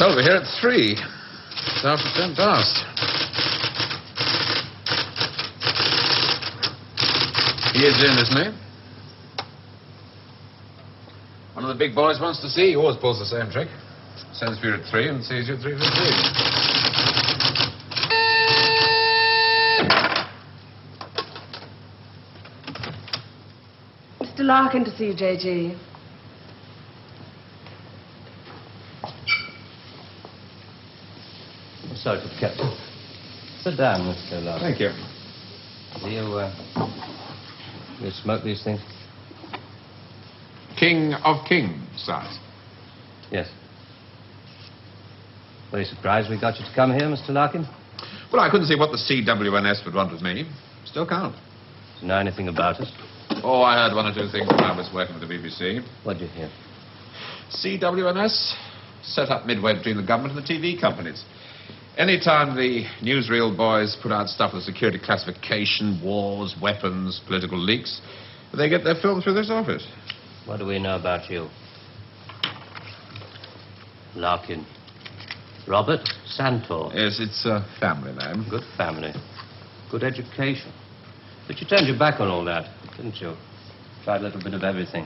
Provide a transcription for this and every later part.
told we're here at 3. It's after 10 past. He is in, isn't he? One of the big boys wants to see. He always pulls the same trick. Sends for you at 3 and sees you at 3:15. Mr. Larkin to see you, J.G. I'm sorry for the captain. Sit down, Mr. Larkin. Thank you. Do you smoke these things? King of Kings, size. Yes. Very surprised we got you to come here, Mr. Larkin. Well, I couldn't see what the CWNS would want with me. Still can't. Do you know anything about us? Oh, I heard 1 or 2 things when I was working with the BBC. What'd you hear? CWNS set up midway between the government and the TV companies. Any time the newsreel boys put out stuff with security classification, wars, weapons, political leaks, they get their film through this office. What do we know about you? Larkin. Robert Santor. Yes, it's a family name. Good family. Good education. But you turned your back on all that, didn't you? Tried a little bit of everything.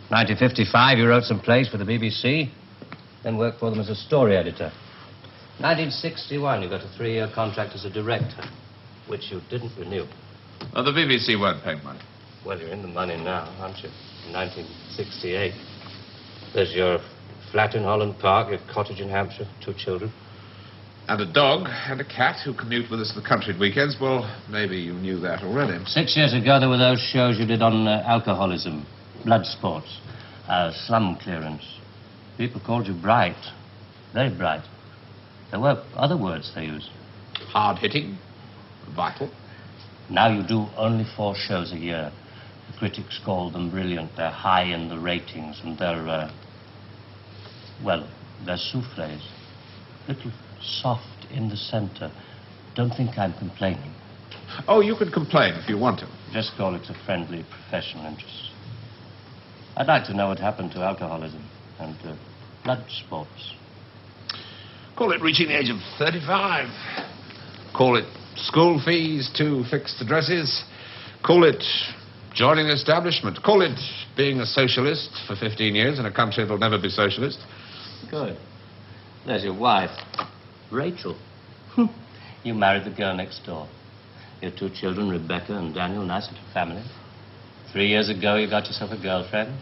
1955, you wrote some plays for the BBC, then worked for them as a story editor. 1961, you got a 3-year contract as a director, which you didn't renew. Oh, the BBC weren't paying money. Well, you're in the money now, aren't you? In 1968. There's your flat in Holland Park, your cottage in Hampshire, 2 children. And a dog and a cat who commute with us to the country at weekends. Well, maybe you knew that already. 6 years ago, there were those shows you did on alcoholism, blood sports, slum clearance. People called you bright. Very bright. There were other words they used. Hard-hitting, vital. Now you do only 4 shows a year. The critics call them brilliant. They're high in the ratings, and they're, they're souffles. Little soft in the center. Don't think I'm complaining. Oh, you can complain if you want to. Just call it a friendly professional interest. I'd like to know what happened to alcoholism and blood sports. Call it reaching the age of 35. Call it school fees, 2 fixed addresses. Call it joining the establishment. Call it being a socialist for 15 years in a country that'll never be socialist. Good. There's your wife, Rachel. You married the girl next door. Your 2 children, Rebecca and Daniel, nice little family. 3 years ago, you got yourself a girlfriend.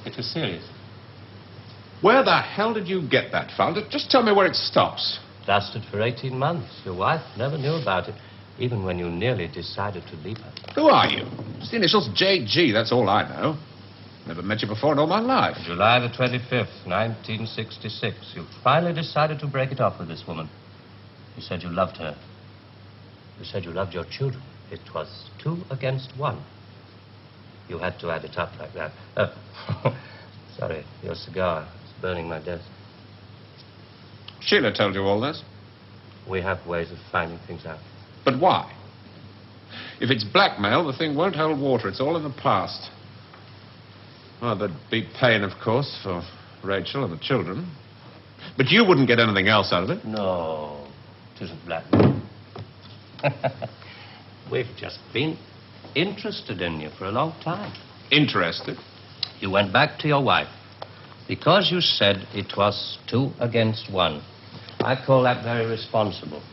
It was serious. Where the hell did you get that found? Just tell me where it stops. Lasted for 18 months. Your wife never knew about it, even when you nearly decided to leave her. Who are you? It's the initials J.G., that's all I know. Never met you before in all my life. July the 25th, 1966. You finally decided to break it off with this woman. You said you loved her. You said you loved your children. It was 2 against 1. You had to add it up like that. Sorry, your cigar. It's burning my desk. Sheila told you all this? We have ways of finding things out. But why? If it's blackmail, the thing won't hold water. It's all in the past. Well, there'd be pain, of course, for Rachel and the children. But you wouldn't get anything else out of it. No, it isn't blackmail. We've just been interested in you for a long time. Interested? You went back to your wife because you said it was 2 against 1. I call that very responsible.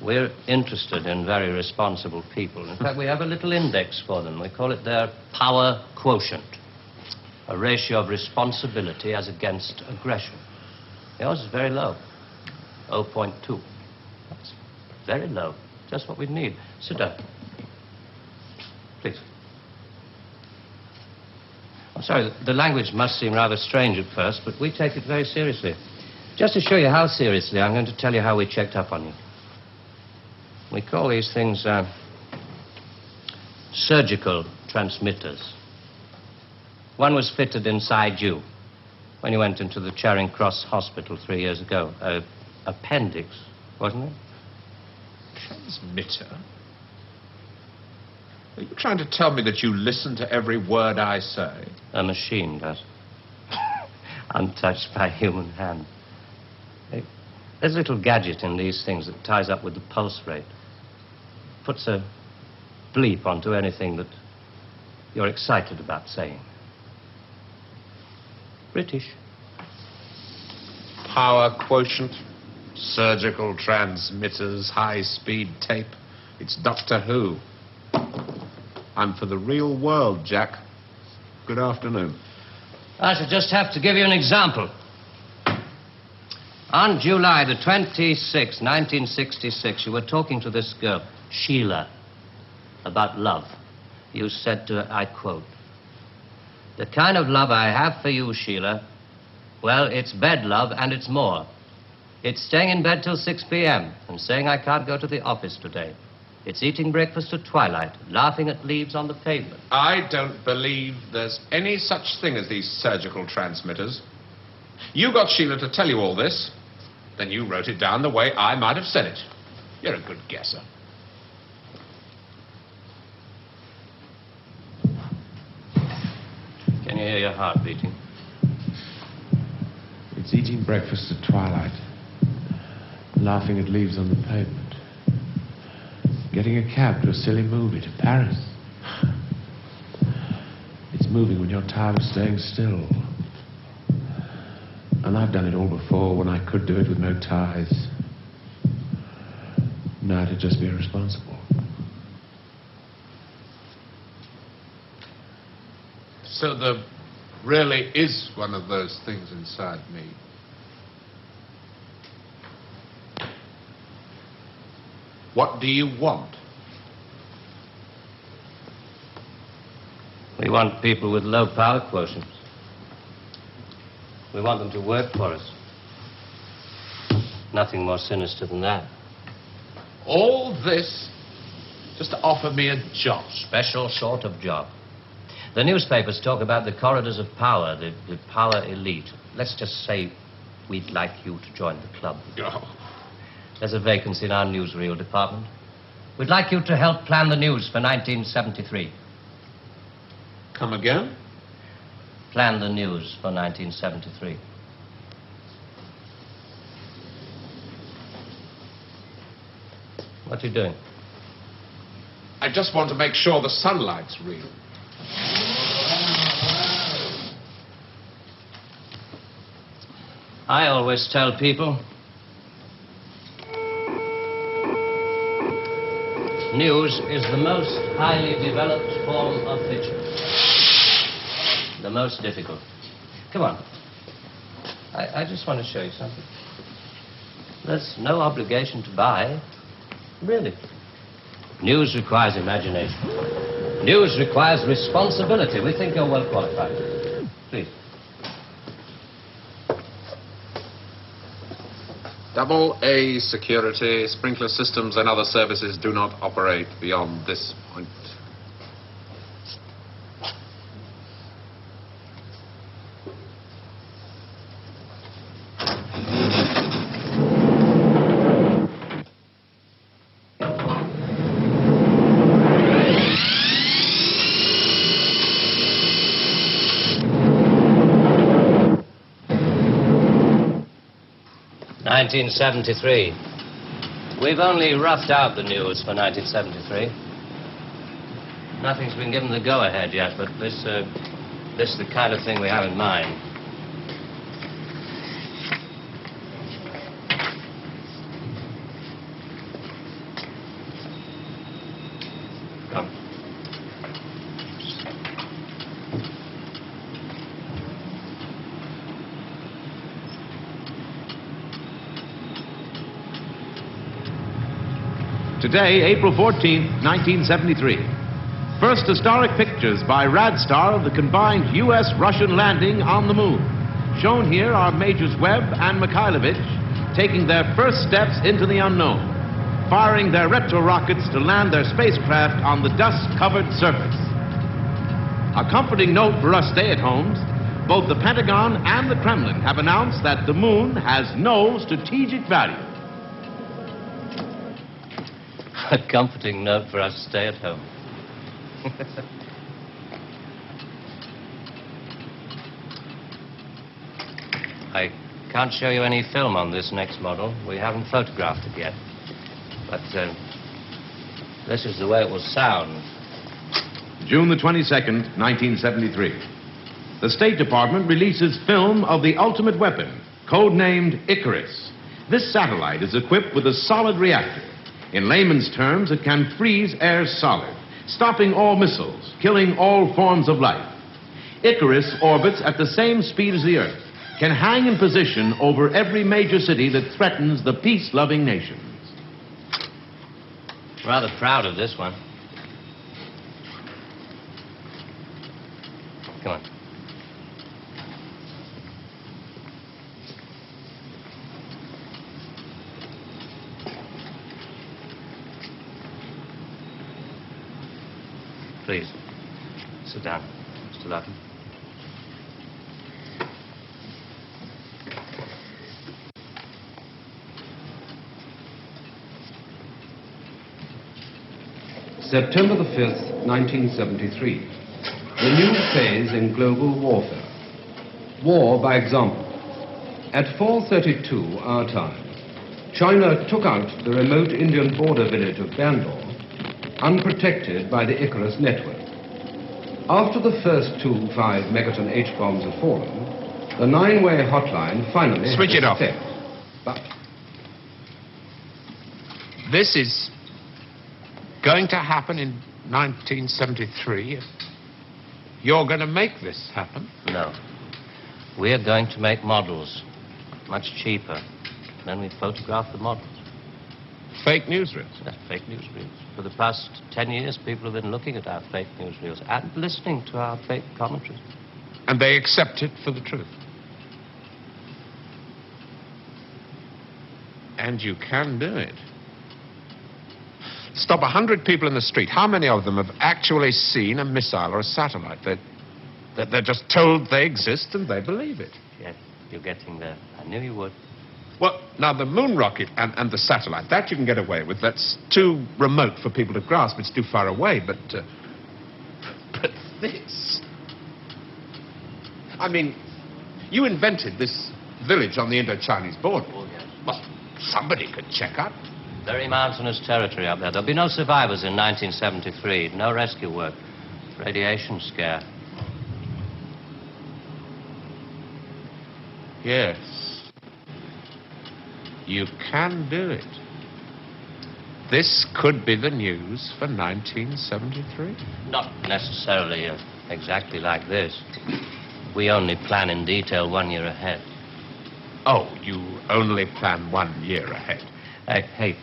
We're interested in very responsible people. In fact, we have a little index for them. We call it their power quotient, a ratio of responsibility as against aggression. Yours is very low, 0.2. That's very low, just what we need. Sit down. Please. I'm sorry, the language must seem rather strange at first, but we take it very seriously. Just to show you how seriously, I'm going to tell you how we checked up on you. We call these things surgical transmitters. One was fitted inside you when you went into the Charing Cross Hospital 3 years ago. Appendix, wasn't it? Transmitter? Are you trying to tell me that you listen to every word I say? A machine does. untouched by human hand. There's a little gadget in these things that ties up with the pulse rate. Puts a bleep onto anything that you're excited about saying. British. Power quotient, surgical transmitters, high-speed tape. It's Doctor Who. I'm for the real world, Jack. Good afternoon. I shall just have to give you an example. On July the 26th, 1966, you were talking to this girl, Sheila, about love. You said to her, I quote, "The kind of love I have for you, Sheila, well, it's bed love and it's more. It's staying in bed till 6 p.m. and saying I can't go to the office today. It's eating breakfast at twilight, laughing at leaves on the pavement." I don't believe there's any such thing as these surgical transmitters. You got Sheila to tell you all this. Then you wrote it down the way I might have said it. You're a good guesser. Can you hear your heart beating? It's eating breakfast at twilight, laughing at leaves on the pavement, getting a cab to a silly movie to Paris. It's moving when you're tired of staying still. And I've done it all before when I could do it with no ties. Now to just be irresponsible. So there really is one of those things inside me. What do you want? We want people with low power quotients. We want them to work for us. Nothing more sinister than that. All this just to offer me a job. Special sort of job. The newspapers talk about the corridors of power, the power elite. Let's just say we'd like you to join the club. Oh. There's a vacancy in our newsreel department. We'd like you to help plan the news for 1973. Come again? Plan the news for 1973. What are you doing? I just want to make sure the sunlight's real. I always tell people, news is the most highly developed form of fiction. The most difficult. Come on. I just want to show you something. There's no obligation to buy. Really. News requires imagination. News requires responsibility. We think you're well qualified. Please. AA security, sprinkler systems and other services do not operate beyond this point. '73. We've only roughed out the news for 1973. Nothing's been given the go-ahead yet, but this is the kind of thing we have in mind. Come. Today, April 14th, 1973. First historic pictures by Radstar of the combined U.S.-Russian landing on the moon. Shown here are Majors Webb and Mikhailovich taking their first steps into the unknown, firing their retro rockets to land their spacecraft on the dust-covered surface. A comforting note for us stay-at-homes, both the Pentagon and the Kremlin have announced that the moon has no strategic value. A comforting note for us to stay at home. I can't show you any film on this next model. We haven't photographed it yet. But this is the way it will sound. June the 22nd, 1973. The State Department releases film of the ultimate weapon, codenamed Icarus. This satellite is equipped with a solid reactor. In layman's terms, it can freeze air solid, stopping all missiles, killing all forms of life. Icarus orbits at the same speed as the Earth, can hang in position over every major city that threatens the peace-loving nations. Rather proud of this one. Come on. Please, sit down, Mr. Lowden. September the 5th, 1973. The new phase in global warfare. War by example. At 4:32 our time, China took out the remote Indian border village of Bangalore, unprotected by the Icarus network. After the first 2 5-megaton H-bombs had fallen, the 9-way hotline finally Switch it had off. effect. But This is going to happen in 1973. You're going to make this happen? No. We're going to make models, much cheaper. Then we photograph the models. Fake newsreels. That's fake newsreels. For the past 10 years, people have been looking at our fake newsreels and listening to our fake commentaries. And they accept it for the truth. And you can do it. Stop 100 people in the street. How many of them have actually seen a missile or a satellite? They're just told they exist and they believe it. Yes, you're getting there. I knew you would. Well, now, the moon rocket and the satellite, that you can get away with. That's too remote for people to grasp. It's too far away. But this... I mean, you invented this village on the Indo-Chinese border. Oh, yes. Well, somebody could check up. Very mountainous territory up there. There'll be no survivors in 1973. No rescue work. Radiation scare. Yes. You can do it. This could be the news for 1973. Not necessarily exactly like this. We only plan in detail 1 year ahead. Oh, you only plan 1 year ahead. Hey,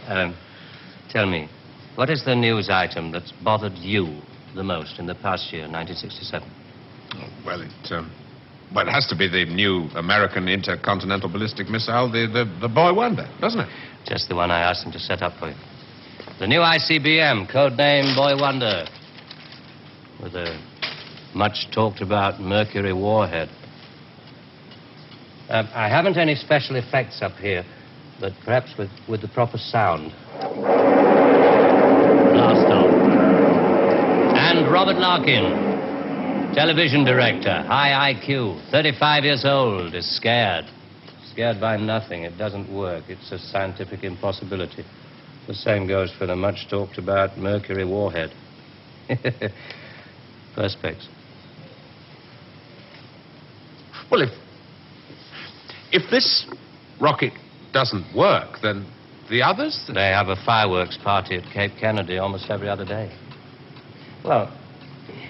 tell me, what is the news item that's bothered you the most in the past year, 1967? Oh, well, it has to be the new American intercontinental ballistic missile, the Boy Wonder, doesn't it? Just the one I asked him to set up for you. The new ICBM, codename Boy Wonder, with a much-talked-about Mercury warhead. I haven't any special effects up here, but perhaps with the proper sound. Blast off. And Robert Larkin, television director, high IQ, 35 years old, is scared. Scared by nothing. It doesn't work. It's a scientific impossibility. The same goes for the much-talked-about Mercury warhead. Perspex. Well, if this rocket doesn't work, then the others... They have a fireworks party at Cape Kennedy almost every other day. Well,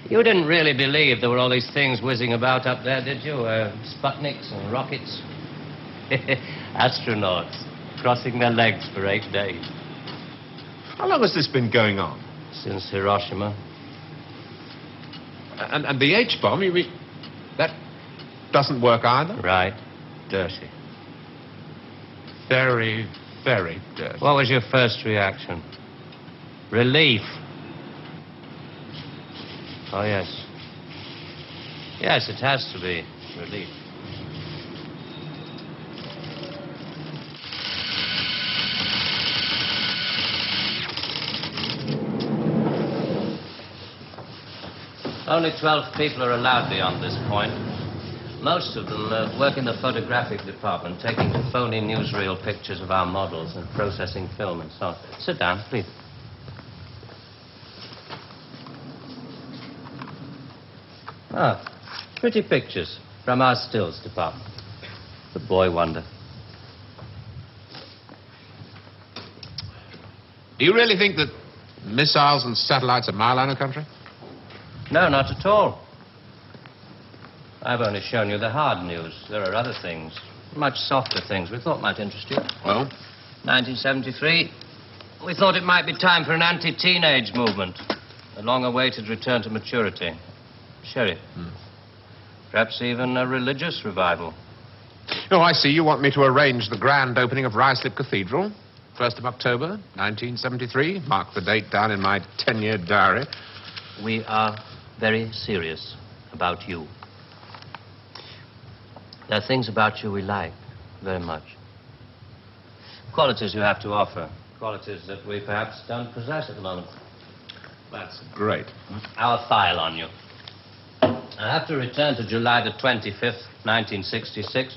you didn't really believe there were all these things whizzing about up there, did you? Sputniks and rockets. Astronauts crossing their legs for 8 days. How long has this been going on? Since Hiroshima. And the H-bomb, you mean... that doesn't work either? Right. Dirty. Very, very dirty. What was your first reaction? Relief. Oh, yes. Yes, it has to be relief. Only 12 people are allowed beyond this point. Most of them work in the photographic department, taking phony newsreel pictures of our models and processing film and so on. Sit down, please. Ah, pretty pictures from our stills department. The boy wonder. Do you really think that missiles and satellites are mile out of country? No, not at all. I've only shown you the hard news. There are other things, much softer things we thought might interest you. Well? 1973, we thought it might be time for an anti-teenage movement. A long-awaited return to maturity. Sherry. Perhaps even a religious revival. Oh, I see. You want me to arrange the grand opening of Ruislip Cathedral. 1st of October, 1973. Mark the date down in my 10-year diary. We are very serious about you. There are things about you we like very much. Qualities you have to offer. Qualities that we perhaps don't possess at the moment. That's great. Our file on you. I have to return to July the 25th, 1966,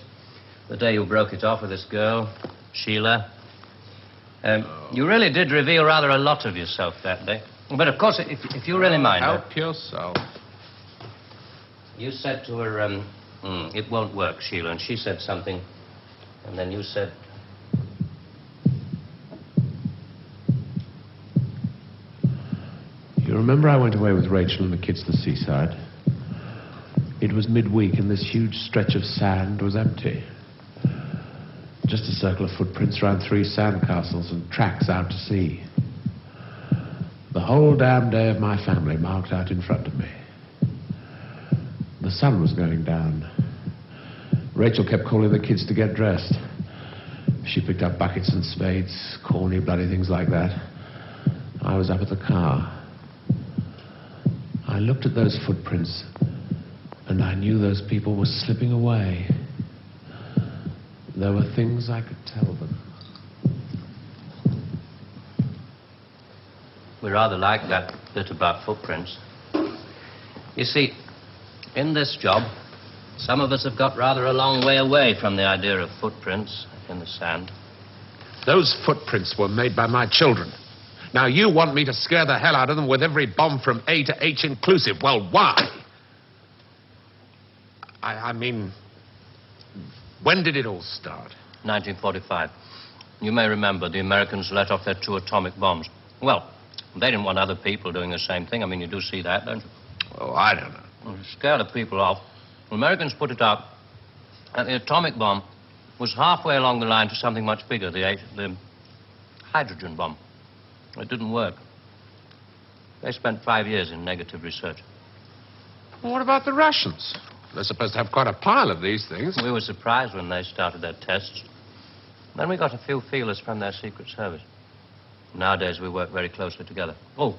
the day you broke it off with this girl, Sheila. You really did reveal rather a lot of yourself that day. But, of course, if you really mind... Help yourself. You said to her, it won't work, Sheila, and she said something, and then you said... You remember I went away with Rachel and the kids to the seaside? It was midweek, and this huge stretch of sand was empty. Just a circle of footprints around 3 sand castles and tracks out to sea. The whole damn day of my family marked out in front of me. The sun was going down. Rachel kept calling the kids to get dressed. She picked up buckets and spades, corny, bloody things like that. I was up at the car. I looked at those footprints, and I knew those people were slipping away. There were things I could tell them. We rather like that bit about footprints. You see, in this job, some of us have got rather a long way away from the idea of footprints in the sand. Those footprints were made by my children. Now, you want me to scare the hell out of them with every bomb from A to H inclusive. Well, why? I mean, when did it all start? 1945. You may remember the Americans let off their 2 atomic bombs. Well, they didn't want other people doing the same thing. I mean, you do see that, don't you? Oh, I don't know. Well, to scare the people off, the Americans put it up, and the atomic bomb was halfway along the line to something much bigger, the hydrogen bomb. It didn't work. They spent 5 years in negative research. Well, what about the Russians? They're supposed to have quite a pile of these things. We were surprised when they started their tests. Then we got a few feelers from their Secret Service. Nowadays, we work very closely together. Oh,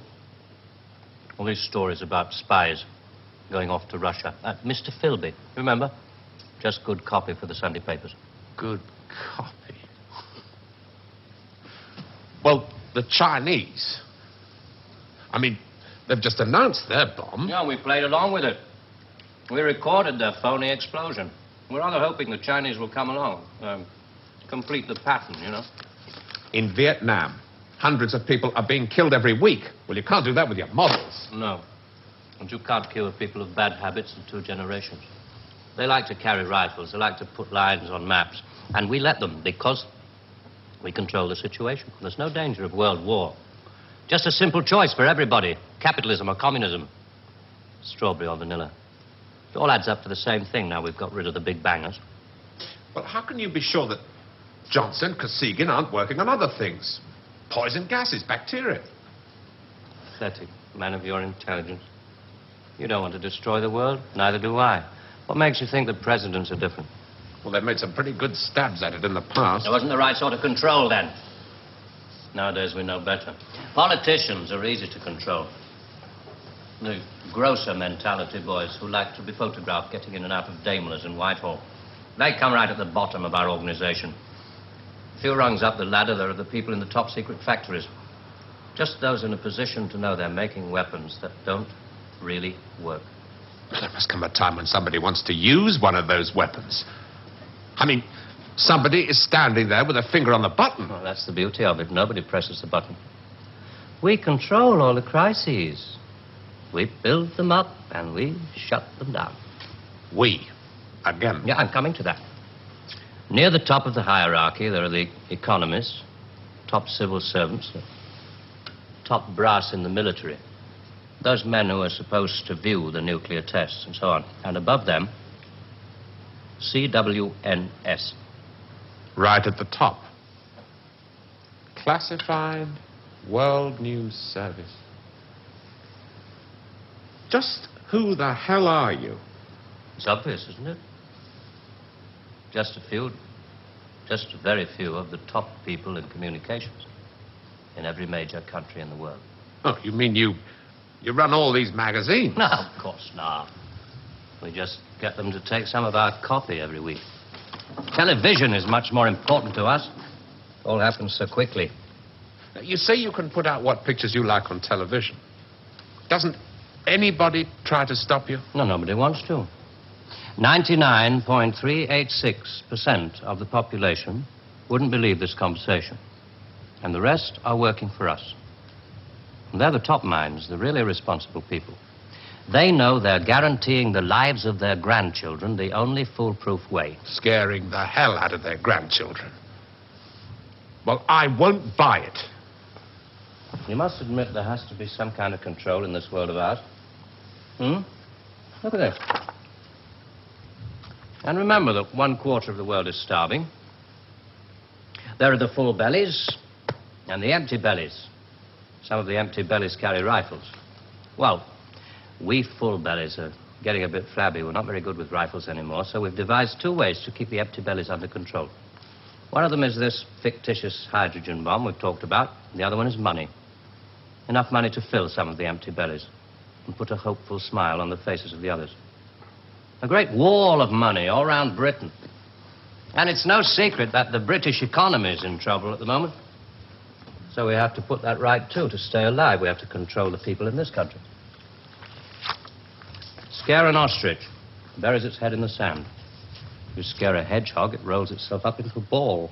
all these stories about spies going off to Russia. Mr. Philby, remember? Just good copy for the Sunday papers. Good copy. Well, the Chinese. I mean, they've just announced their bomb. Yeah, we played along with it. We recorded their phony explosion. We're rather hoping the Chinese will come along, complete the pattern, you know. In Vietnam, hundreds of people are being killed every week. Well, you can't do that with your models. No. And you can't kill people of bad habits in 2 generations. They like to carry rifles. They like to put lines on maps. And we let them because we control the situation. There's no danger of world war. Just a simple choice for everybody. Capitalism or communism. Strawberry or vanilla. It all adds up to the same thing now we've got rid of the big bangers. Well, how can you be sure that Johnson, Kosygin aren't working on other things? Poison gases, bacteria. Pathetic, man of your intelligence. You don't want to destroy the world, neither do I. What makes you think that presidents are different? Well, they've made some pretty good stabs at it in the past. There wasn't the right sort of control then. Nowadays we know better. Politicians are easy to control. The grosser mentality boys who like to be photographed getting in and out of Daimlers in Whitehall. They come right at the bottom of our organization. A few rungs up the ladder, there are the people in the top secret factories. Just those in a position to know they're making weapons that don't really work. Well, there must come a time when somebody wants to use one of those weapons. I mean, somebody is standing there with a finger on the button. Well, that's the beauty of it. Nobody presses the button. We control all the crises. We build them up and we shut them down. We? Again? Yeah, I'm coming to that. Near the top of the hierarchy, there are the economists, top civil servants, the top brass in the military. Those men who are supposed to view the nuclear tests and so on. And above them, CWNS. Right at the top. Classified World News Service. Just who the hell are you? It's obvious, isn't it? Just a very few of the top people in communications in every major country in the world. Oh, you mean you run all these magazines? No, of course not. We just get them to take some of our copy every week. Television is much more important to us. It all happens so quickly. You say you can put out what pictures you like on television. Doesn't anybody try to stop you? No, nobody wants to. 99.386% of the population wouldn't believe this conversation. And the rest are working for us. And they're the top minds, the really responsible people. They know they're guaranteeing the lives of their grandchildren the only foolproof way. Scaring the hell out of their grandchildren. Well, I won't buy it. You must admit there has to be some kind of control in this world of ours. Look at this. And remember that 1/4 of the world is starving. There are the full bellies and the empty bellies. Some of the empty bellies carry rifles. Well, we full bellies are getting a bit flabby. We're not very good with rifles anymore, so we've devised 2 ways to keep the empty bellies under control. One of them is this fictitious hydrogen bomb we've talked about. The other one is money. Enough money to fill some of the empty bellies and put a hopeful smile on the faces of the others. A great wall of money all around Britain. And it's no secret that the British economy is in trouble at the moment. So we have to put that right, too, to stay alive. We have to control the people in this country. Scare an ostrich, buries its head in the sand. You scare a hedgehog, it rolls itself up into a ball.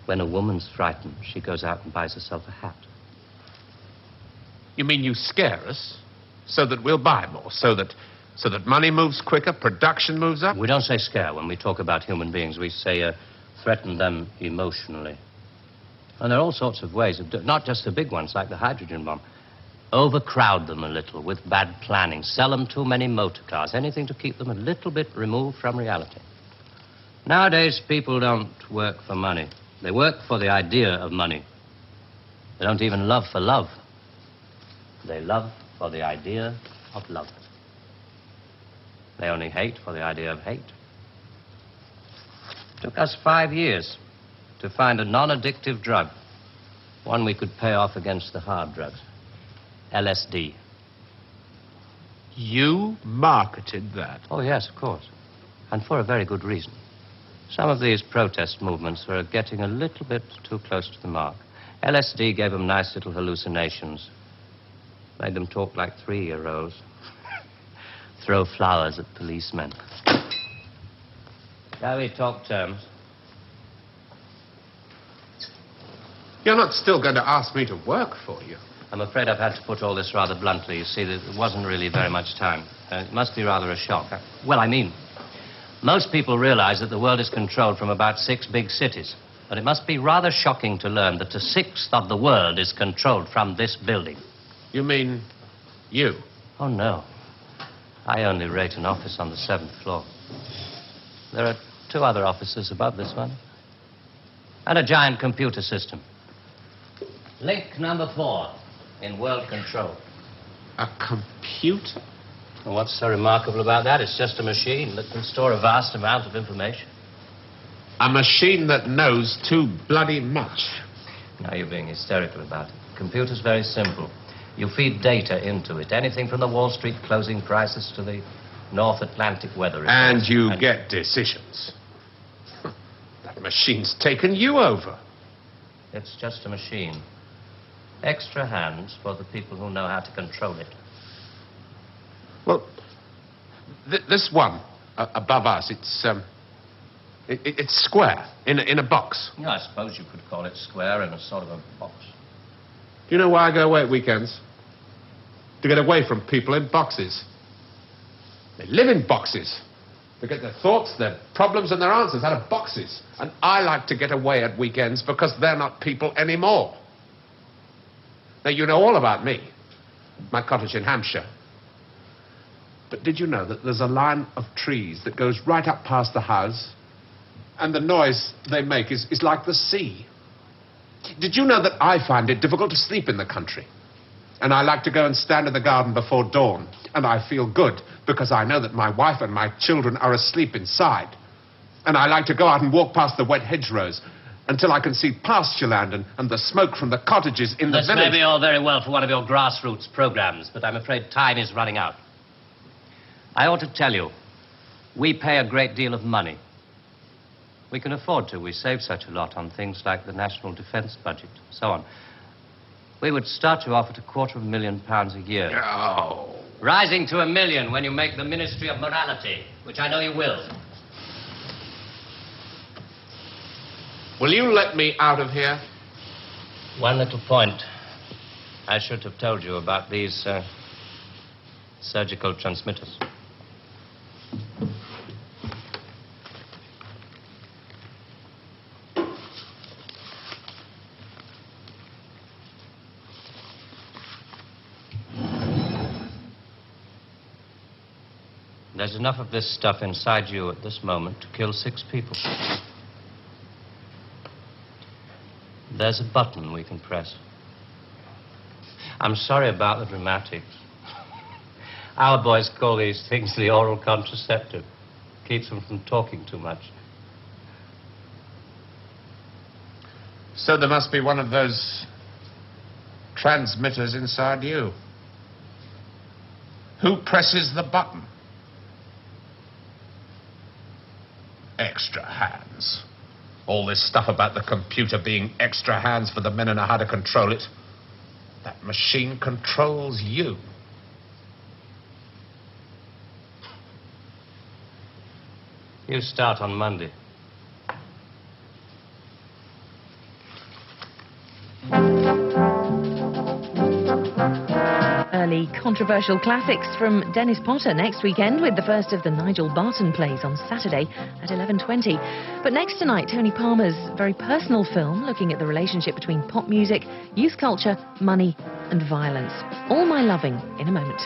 When a woman's frightened, she goes out and buys herself a hat. You mean you scare us so that we'll buy more, so that money moves quicker, production moves up? We don't say scare when we talk about human beings. We say threaten them emotionally. And there are all sorts of ways of not just the big ones like the hydrogen bomb. Overcrowd them a little with bad planning. Sell them too many motor cars. Anything to keep them a little bit removed from reality. Nowadays, people don't work for money. They work for the idea of money. They don't even love for love. They love for the idea of love. They only hate for the idea of hate. It took us 5 years to find a non-addictive drug, one we could pay off against the hard drugs. LSD. You marketed that? Oh, yes, of course. And for a very good reason. Some of these protest movements were getting a little bit too close to the mark. LSD gave them nice little hallucinations. Made them talk like 3-year-olds. Throw flowers at policemen. Shall we talk terms? You're not still going to ask me to work for you? I'm afraid I've had to put all this rather bluntly. You see, there wasn't really very much time. It must be rather a shock. Well, I mean, most people realize that the world is controlled from about 6 big cities. But it must be rather shocking to learn that a 1/6 of the world is controlled from this building. You mean you? Oh, no. I only rate an office on the 7th floor. There are 2 other offices above this one. And a giant computer system. Link number 4 in world control. A computer? And what's so remarkable about that? It's just a machine that can store a vast amount of information. A machine that knows too bloody much. Now you're being hysterical about it. The computer's very simple. You feed data into it. Anything from the Wall Street closing prices to the North Atlantic weather reports. And you get decisions. That machine's taken you over. It's just a machine. Extra hands for the people who know how to control it. Well, This one, above us, it's square, in a box. Yeah, I suppose you could call it square in a sort of a box. Do you know why I go away at weekends? To get away from people in boxes. They live in boxes. They get their thoughts, their problems, and their answers out of boxes. And I like to get away at weekends because they're not people anymore. Now, you know all about me. My cottage in Hampshire. But did you know that there's a line of trees that goes right up past the house? And the noise they make is like the sea. Did you know that I find it difficult to sleep in the country? And I like to go and stand in the garden before dawn. And I feel good because I know that my wife and my children are asleep inside. And I like to go out and walk past the wet hedgerows until I can see pasture land and the smoke from the cottages in the village. This may be all very well for one of your grassroots programs, but I'm afraid time is running out. I ought to tell you, we pay a great deal of money. We can afford to. We save such a lot on things like the national defense budget, so on. We would start you off at £250,000 a year. Oh. Rising to £1 million when you make the Ministry of Morality, which I know you will. Will you let me out of here? One little point. I should have told you about these surgical transmitters. There's enough of this stuff inside you at this moment to kill 6 people. There's a button we can press. I'm sorry about the dramatics. Our boys call these things the oral contraceptive. Keeps them from talking too much. So there must be one of those transmitters inside you. Who presses the button? Extra hands. All this stuff about the computer being extra hands for the men who know how to control it. That machine controls you. You start on Monday. Early controversial classics from Dennis Potter next weekend with the first of the Nigel Barton plays on Saturday at 11:20. But next tonight, Tony Palmer's very personal film looking at the relationship between pop music, youth culture, money and violence. All My Loving in a moment.